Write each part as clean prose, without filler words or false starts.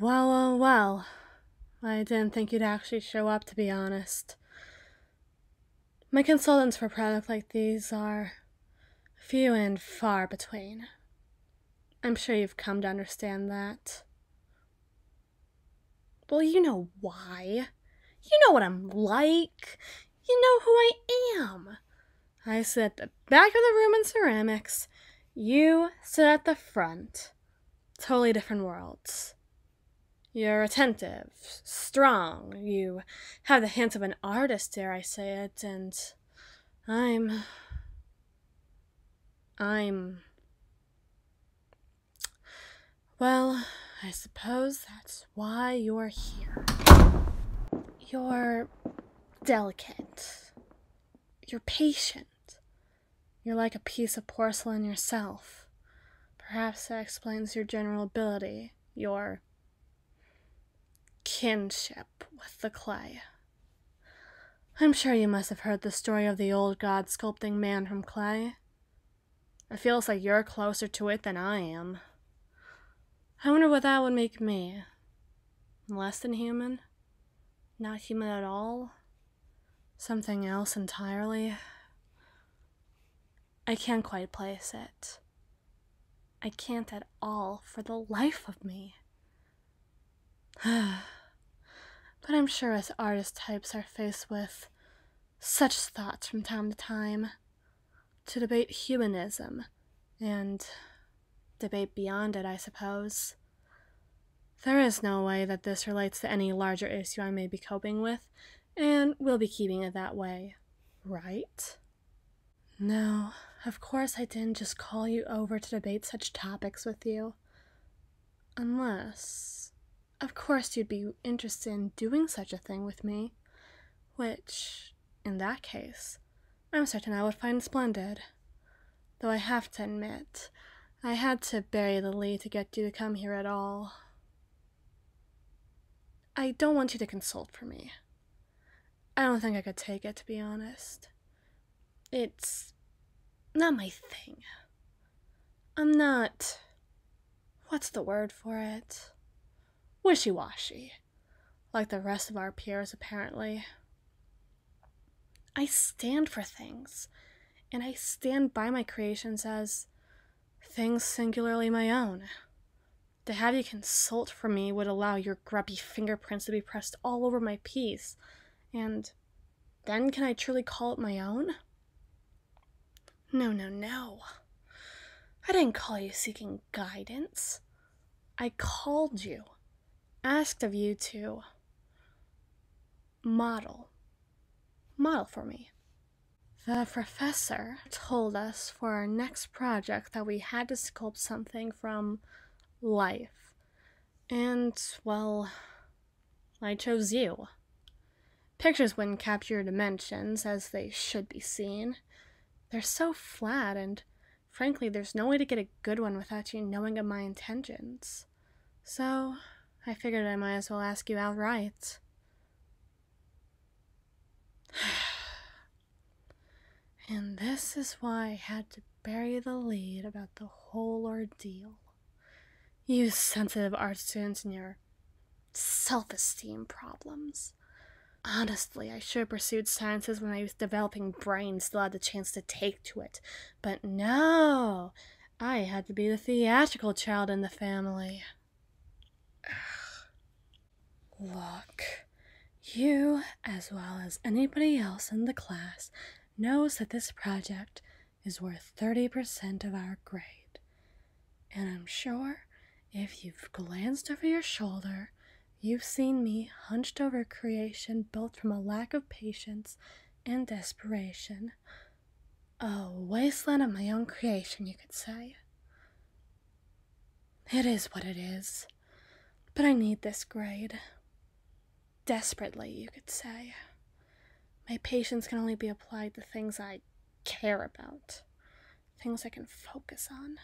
Well. I didn't think you'd actually show up, to be honest. My consultants for products like these are few and far between. I'm sure you've come to understand that. Well, you know why. You know what I'm like. You know who I am. I sit at the back of the room in ceramics. You sit at the front. Totally different worlds. You're attentive, strong, you have the hands of an artist, dare I say it, and I'm... Well, I suppose that's why you're here. You're delicate. You're patient. You're like a piece of porcelain yourself. Perhaps that explains your general ability, your kinship with the clay. I'm sure you must have heard the story of the old god sculpting man from clay. It feels like you're closer to it than I am. I wonder what that would make me. Less than human? Not human at all? Something else entirely? I can't quite place it. I can't at all for the life of me. But I'm sure us artist types are faced with such thoughts from time to time, to debate humanism, and debate beyond it, I suppose. There is no way that this relates to any larger issue I may be coping with, and we'll be keeping it that way, right? No, of course I didn't just call you over to debate such topics with you. Unless, of course, you'd be interested in doing such a thing with me, which, in that case, I'm certain I would find splendid. Though I have to admit, I had to bury the lead to get you to come here at all. I don't want you to consult for me. I don't think I could take it, to be honest. It's not my thing. I'm not... what's the word for it? Wishy-washy. Like the rest of our peers, apparently. I stand for things, and I stand by my creations as things singularly my own. To have you consult for me would allow your grubby fingerprints to be pressed all over my piece, and then can I truly call it my own? No. I didn't call you seeking guidance. I called you, asked of you to model for me. The professor told us for our next project that we had to sculpt something from life. And, well, I chose you. Pictures wouldn't capture your dimensions as they should be seen. They're so flat, and frankly, there's no way to get a good one without you knowing of my intentions. So, I figured I might as well ask you outright. And this is why I had to bury the lead about the whole ordeal. You sensitive art students and your self-esteem problems. Honestly, I should have pursued sciences when I was developing brains, still had the chance to take to it. But no, I had to be the theatrical child in the family. Look, you, as well as anybody else in the class, knows that this project is worth 30% of our grade. And I'm sure if you've glanced over your shoulder, you've seen me hunched over creation built from a lack of patience and desperation. A wasteland of my own creation, you could say. It is what it is. But I need this grade. Desperately, you could say. My patience can only be applied to things I care about. Things I can focus on.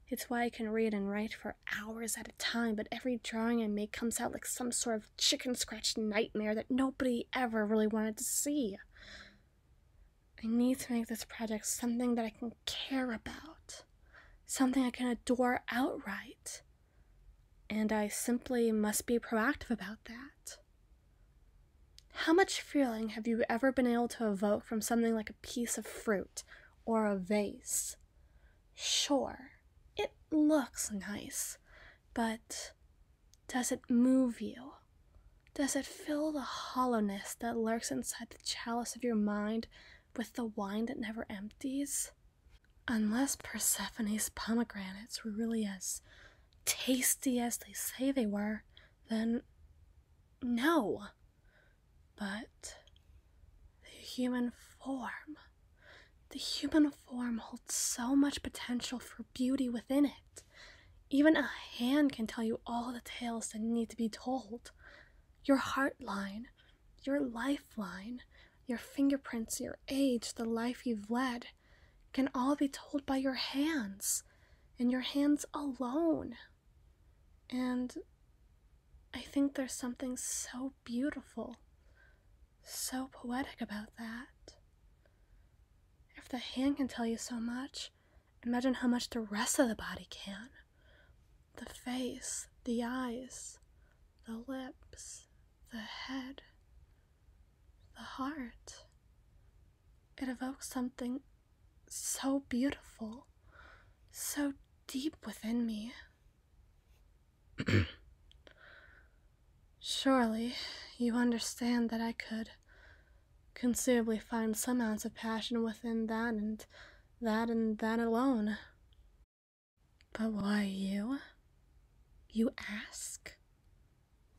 It's why I can read and write for hours at a time, but every drawing I make comes out like some sort of chicken scratch nightmare that nobody ever really wanted to see. I need to make this project something that I can care about. Something I can adore outright. and I simply must be proactive about that. How much feeling have you ever been able to evoke from something like a piece of fruit or a vase? Sure, it looks nice, but does it move you? Does it fill the hollowness that lurks inside the chalice of your mind with the wine that never empties? Unless Persephone's pomegranates were really as tasty as they say they were, then no. But the human form holds so much potential for beauty within it. Even a hand can tell you all the tales that need to be told. Your heart line, your lifeline, your fingerprints, your age, the life you've led, can all be told by your hands, and your hands alone. And I think there's something so beautiful, so poetic about that. If the hand can tell you so much, imagine how much the rest of the body can. The face, the eyes, the lips, the head, the heart. It evokes something so beautiful, so deep within me. Surely, you understand that I could conceivably find some ounce of passion within that and that alone. But why you? You ask?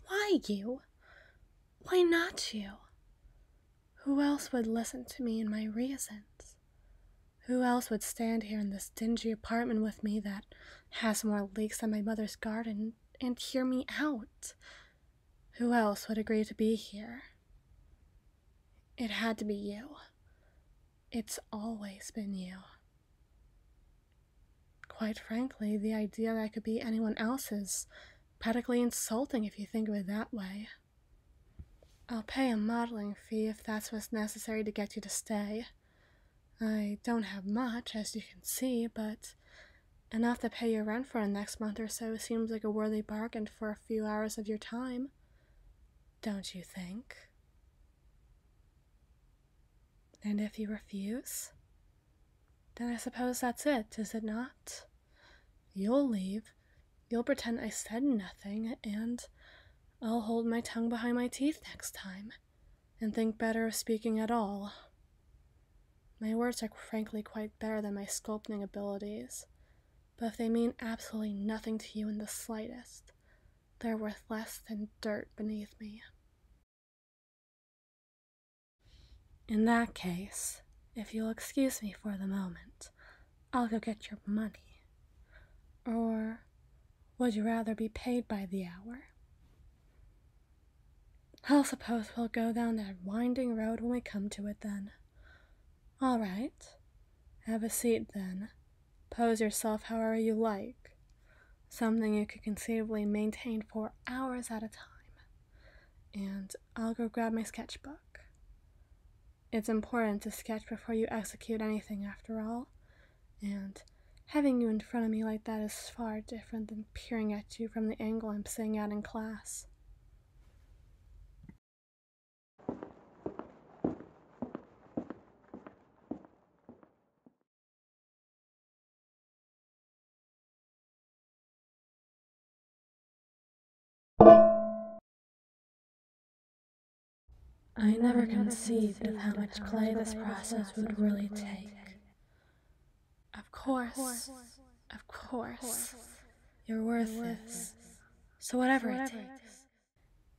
Why you? Why not you? Who else would listen to me and my reasons? Who else would stand here in this dingy apartment with me that has more leaks than my mother's garden and hear me out? Who else would agree to be here? It had to be you. It's always been you. Quite frankly, the idea that I could be anyone else is practically insulting if you think of it that way. I'll pay a modeling fee if that's what's necessary to get you to stay. I don't have much, as you can see, but enough to pay your rent for the next month or so seems like a worthy bargain for a few hours of your time. Don't you think? And if you refuse, then I suppose that's it, is it not? You'll leave, you'll pretend I said nothing, and I'll hold my tongue behind my teeth next time, and think better of speaking at all. My words are frankly quite better than my sculpting abilities, but if they mean absolutely nothing to you in the slightest, they're worth less than dirt beneath me. In that case, if you'll excuse me for the moment, I'll go get your money. Or would you rather be paid by the hour? I'll suppose we'll go down that winding road when we come to it then. All right. Have a seat then. Pose yourself however you like. Something you could conceivably maintain for hours at a time. And I'll go grab my sketchbook. It's important to sketch before you execute anything after all, and having you in front of me like that is far different than peering at you from the angle I'm sitting at in class. I never conceived of how much clay this process would really take. Of course, you're worth this. So whatever it takes,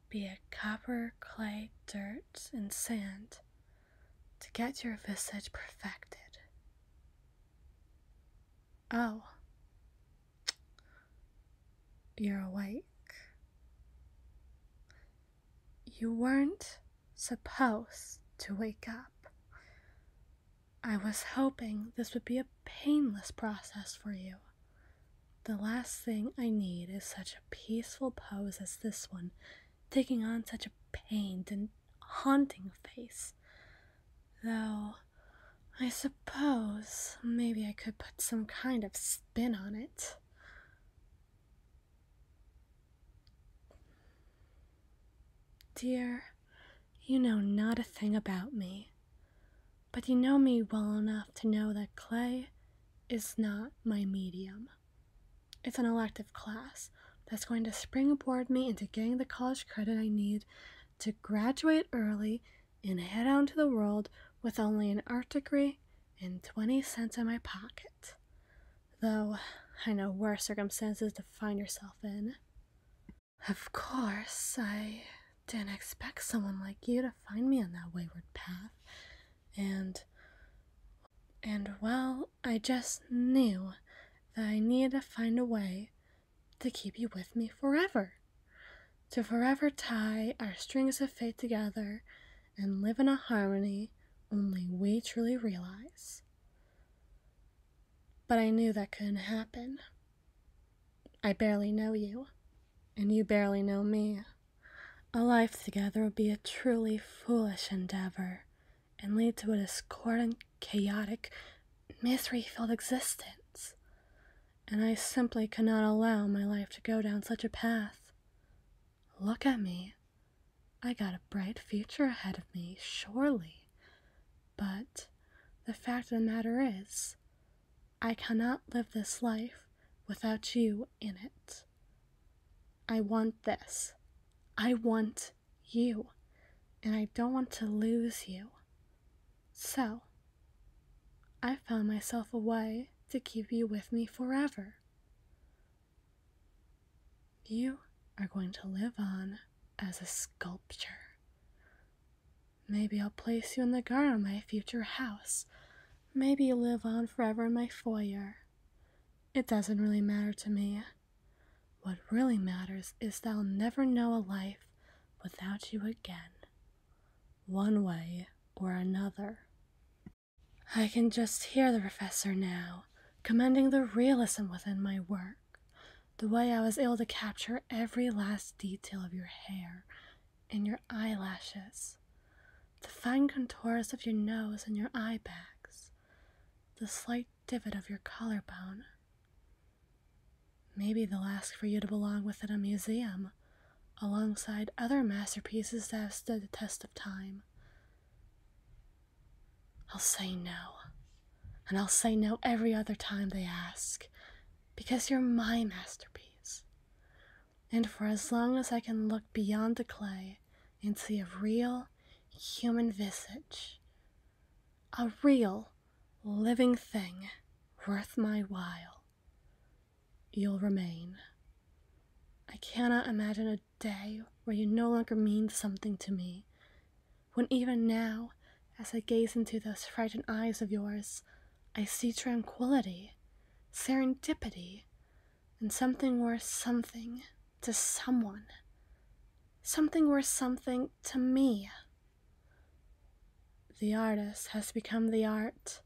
be it copper, clay, dirt, and sand, to get your visage perfected. Oh, you're awake. You weren't supposed to wake up. I was hoping this would be a painless process for you. The last thing I need is such a peaceful pose as this one, taking on such a pained and haunting face. Though, I suppose maybe I could put some kind of spin on it. dear, you know not a thing about me, but you know me well enough to know that clay is not my medium. It's an elective class that's going to springboard me into getting the college credit I need to graduate early and head out into the world with only an art degree and 20 cents in my pocket. Though I know worse circumstances to find yourself in. Of course, I didn't expect someone like you to find me on that wayward path. And well, I just knew that I needed to find a way to keep you with me forever. To forever tie our strings of fate together and live in a harmony only we truly realize. But I knew that couldn't happen. I barely know you, and you barely know me. A life together would be a truly foolish endeavor and lead to a discordant, chaotic, misery-filled existence. And I simply cannot allow my life to go down such a path. Look at me. I got a bright future ahead of me, surely. But the fact of the matter is, I cannot live this life without you in it. I want this. I want you, and I don't want to lose you. So, I found myself a way to keep you with me forever. You are going to live on as a sculpture. Maybe I'll place you in the garden of my future house. Maybe you'll live on forever in my foyer. It doesn't really matter to me. What really matters is that I'll never know a life without you again, one way or another. I can just hear the professor now, commending the realism within my work, the way I was able to capture every last detail of your hair and your eyelashes, the fine contours of your nose and your eye bags, the slight divot of your collarbone. Maybe they'll ask for you to belong within a museum, alongside other masterpieces that have stood the test of time. I'll say no, and I'll say no every other time they ask, because you're my masterpiece. And for as long as I can look beyond the clay and see a real human visage, a real living thing worth my while, you'll remain. I cannot imagine a day where you no longer mean something to me, when even now, as I gaze into those frightened eyes of yours, I see tranquility, serendipity, and something worth something to someone. Something worth something to me. The artist has become the art,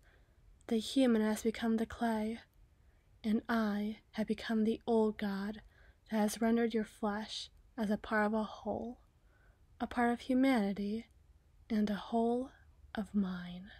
the human has become the clay, and I have become the old god that has rendered your flesh as a part of a whole, a part of humanity, and a whole of mine.